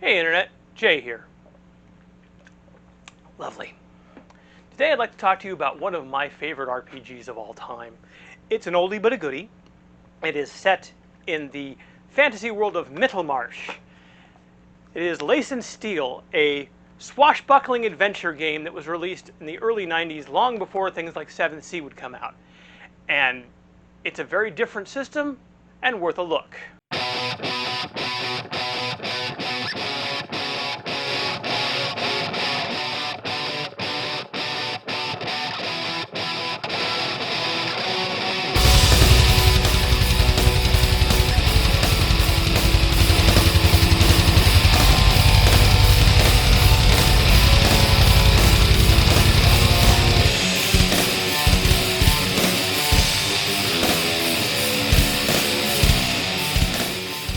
Hey Internet, Jay here. Lovely. Today I'd like to talk to you about one of my favorite RPGs of all time. It's an oldie but a goodie. It is set in the fantasy world of Middlemarch. It is Lace and Steel, a swashbuckling adventure game that was released in the early 90s, long before things like 7th Sea would come out. And it's a very different system and worth a look.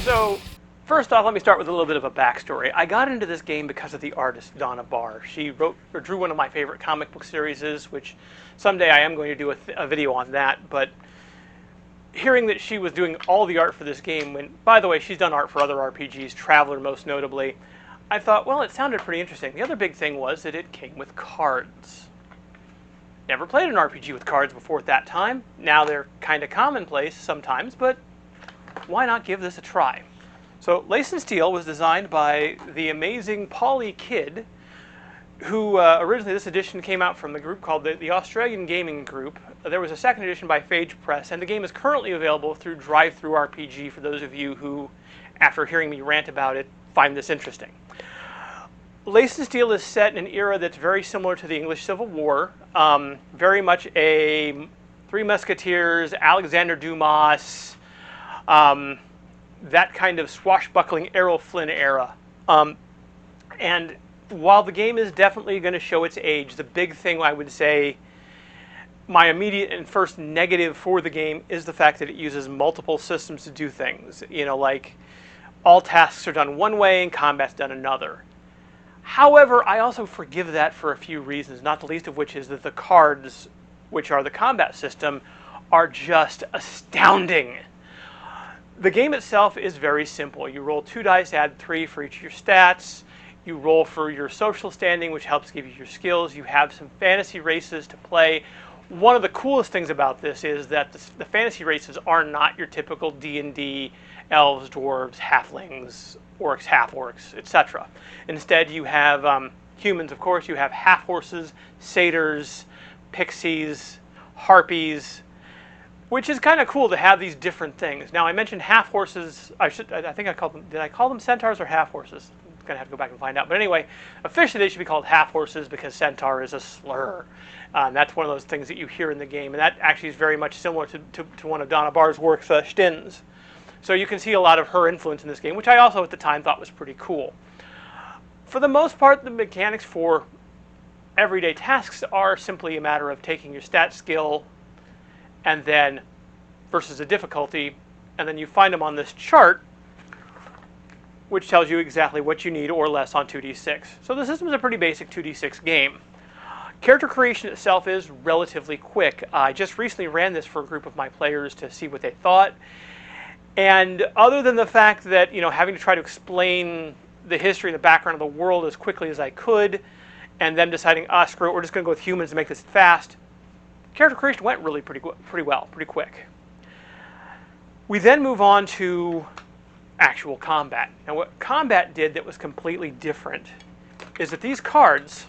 So, first off, let me start with a little bit of a backstory. I got into this game because of the artist Donna Barr. She wrote or drew one of my favorite comic book series, which someday I am going to do a video on that. But hearing that she was doing all the art for this game, when, by the way, she's done art for other RPGs, Traveler most notably, I thought, well, it sounded pretty interesting. The other big thing was that it came with cards. Never played an RPG with cards before at that time. Now they're kind of commonplace sometimes, but why not give this a try? So Lace and Steel was designed by the amazing Polly Kidd, who originally this edition came out from the group called the Australian Gaming Group. There was a second edition by Phage Press, and the game is currently available through Drive-Thru RPG for those of you who, after hearing me rant about it, find this interesting. Lace and Steel is set in an era that's very similar to the English Civil War, very much a Three Musketeers, Alexander Dumas, that kind of swashbuckling Errol Flynn era. And while the game is definitely going to show its age, the big thing I would say, my immediate and first negative for the game is the fact that it uses multiple systems to do things. You know, like all tasks are done one way and combat's done another. However, I also forgive that for a few reasons, not the least of which is that the cards, which are the combat system, are just astounding. The game itself is very simple. You roll 2 dice, add 3 for each of your stats. You roll for your social standing, which helps give you your skills. You have some fantasy races to play. One of the coolest things about this is that the fantasy races are not your typical D&D, elves, dwarves, halflings, orcs, half-orcs, etc. Instead, you have humans, of course. You have half-horses, satyrs, pixies, harpies, which is kind of cool to have these different things. Now, I mentioned half horses. I think I called them. Did I call them centaurs or half horses? I'm gonna have to go back and find out. But anyway, officially they should be called half horses because centaur is a slur. That's one of those things that you hear in the game, and that actually is very much similar to one of Donna Barr's works, Stins. So you can see a lot of her influence in this game, which I also at the time thought was pretty cool. For the most part, the mechanics for everyday tasks are simply a matter of taking your stat skill and then versus the difficulty, and then you find them on this chart, which tells you exactly what you need or less on 2d6. So the system is a pretty basic 2d6 game. Character creation itself is relatively quick. I just recently ran this for a group of my players to see what they thought, and other than the fact that, you know, having to try to explain the history and the background of the world as quickly as I could, and then deciding, screw it, we're just going to go with humans and make this fast, character creation went really pretty well, pretty quick. We then move on to actual combat. Now, what combat did that was completely different is that these cards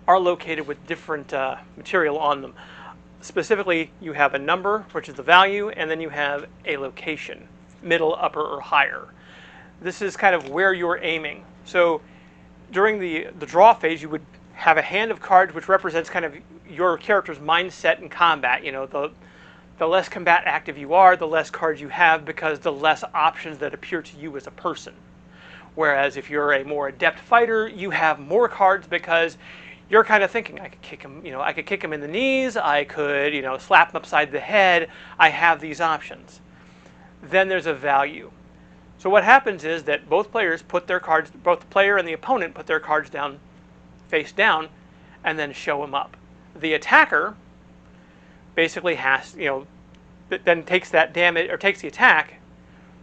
are located with different material on them. Specifically, you have a number, which is the value, and then you have a location, middle, upper, or higher. This is kind of where you're aiming. So during the draw phase, you would have a hand of cards which represents kind of your character's mindset in combat. You know, the less combat active you are, the less cards you have, because the less options that appear to you as a person. Whereas if you're a more adept fighter, you have more cards because you're kind of thinking, I could kick him, you know, I could kick him in the knees, I could, you know, slap him upside the head. I have these options. Then there's a value. So what happens is that both players put their cards, both the player and the opponent put their cards down, face down, and then show them up. The attacker basically has, you know, then takes that damage, or takes the attack,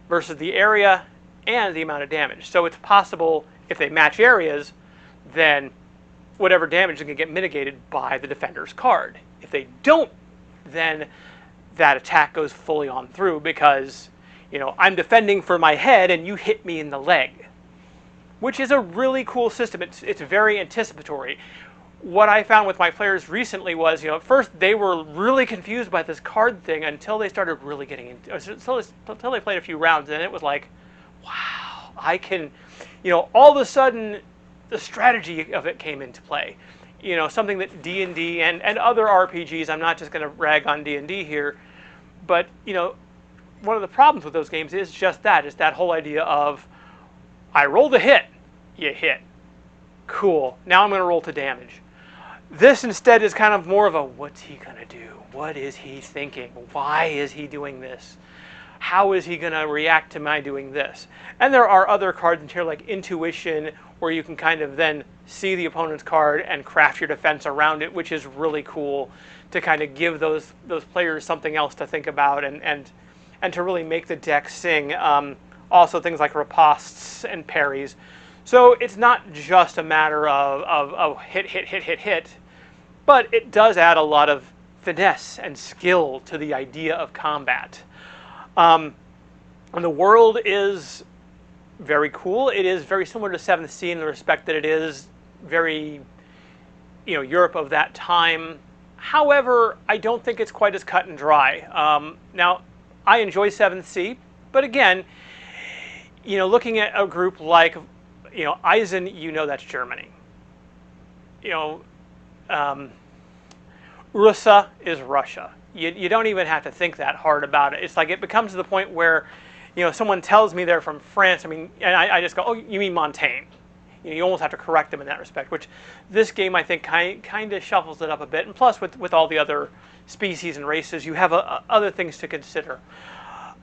versus the area and the amount of damage. So it's possible if they match areas, then whatever damage is going to get mitigated by the defender's card. If they don't, then that attack goes fully on through because, I'm defending for my head and you hit me in the leg, which is a really cool system. It's very anticipatory. What I found with my players recently was, at first they were really confused by this card thing until they started really getting into it, until they played a few rounds, and it was like, wow, I can, all of a sudden the strategy of it came into play. Something that D&D and other RPGs, I'm not just going to rag on D&D here, but, one of the problems with those games is just that. It's that whole idea of, I rolled a hit, you hit. Cool, now I'm going to roll to damage. This instead is kind of more of a, what's he going to do? What is he thinking? Why is he doing this? How is he going to react to my doing this? And there are other cards in here like Intuition, where you can kind of then see the opponent's card and craft your defense around it, which is really cool to kind of give those players something else to think about and to really make the deck sing. Also things like ripostes and parries. So it's not just a matter of hit, but it does add a lot of finesse and skill to the idea of combat. And the world is very cool. It is very similar to 7th Sea in the respect that it is very, Europe of that time. However, I don't think it's quite as cut and dry. Now, I enjoy 7th Sea, but again, looking at a group like, Eisen, that's Germany. Russa is Russia. You don't even have to think that hard about it. It's like it becomes to the point where, someone tells me they're from France, and I just go, oh, you mean Montaigne. You almost have to correct them in that respect, which this game, I think, kind of shuffles it up a bit. And plus, with all the other species and races, you have other things to consider.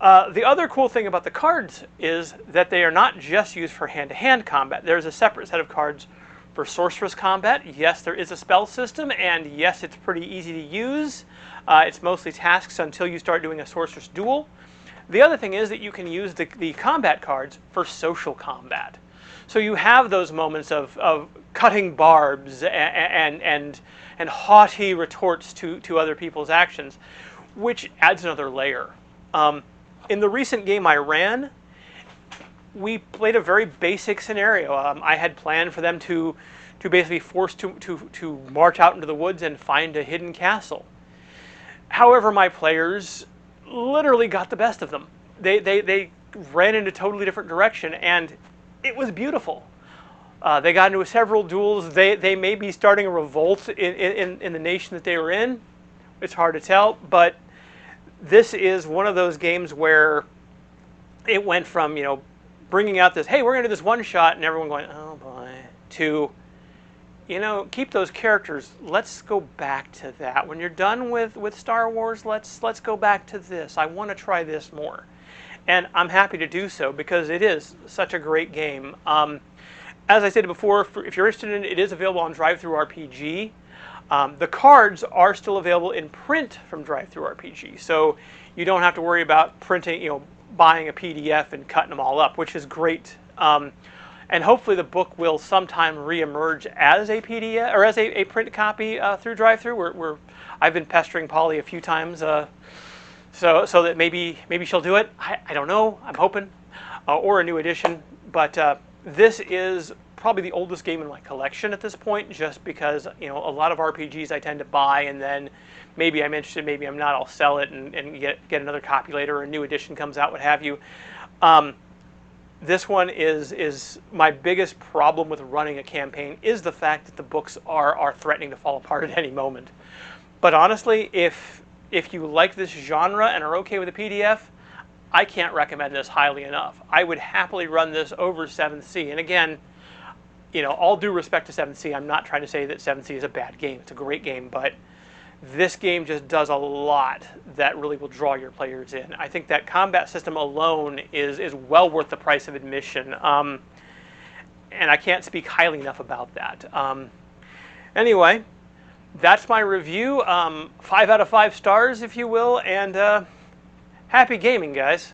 The other cool thing about the cards is that they are not just used for hand-to-hand combat. There's a separate set of cards for sorceress combat. Yes, there is a spell system, and yes, it's pretty easy to use. It's mostly tasks until you start doing a sorceress duel. The other thing is that you can use the combat cards for social combat. So you have those moments of cutting barbs and haughty retorts to other people's actions, which adds another layer. In the recent game I ran, we played a very basic scenario. I had planned for them to basically forced to march out into the woods and find a hidden castle. However, my players literally got the best of them. They ran in a totally different direction, and it was beautiful. They got into several duels. They may be starting a revolt in the nation that they were in. It's hard to tell, but this is one of those games where it went from, bringing out this, hey, we're going to do this one shot, and everyone going, oh boy, to, keep those characters. Let's go back to that. When you're done with Star Wars, let's go back to this. I want to try this more. And I'm happy to do so because it is such a great game. As I said before, if you're interested in it, it is available on DriveThruRPG. The cards are still available in print from DriveThruRPG, so you don't have to worry about printing, buying a PDF and cutting them all up, which is great. And hopefully the book will sometime reemerge as a PDF or as a print copy through DriveThru. I've been pestering Polly a few times, so that maybe she'll do it. I don't know. I'm hoping, or a new edition. But this is probably the oldest game in my collection at this point, just because a lot of RPGs I tend to buy, and then maybe I'm interested, maybe I'm not. I'll sell it and get another copy later, or a new edition comes out, what have you. This one is my biggest problem with running a campaign is the fact that the books are threatening to fall apart at any moment. But honestly, if you like this genre and are okay with a PDF, I can't recommend this highly enough. I would happily run this over 7th Sea. And again, all due respect to 7th Sea, I'm not trying to say that 7th Sea is a bad game. It's a great game, but this game just does a lot that really will draw your players in. I think that combat system alone is well worth the price of admission. And I can't speak highly enough about that. Anyway, that's my review. 5 out of 5 stars, if you will, and happy gaming, guys.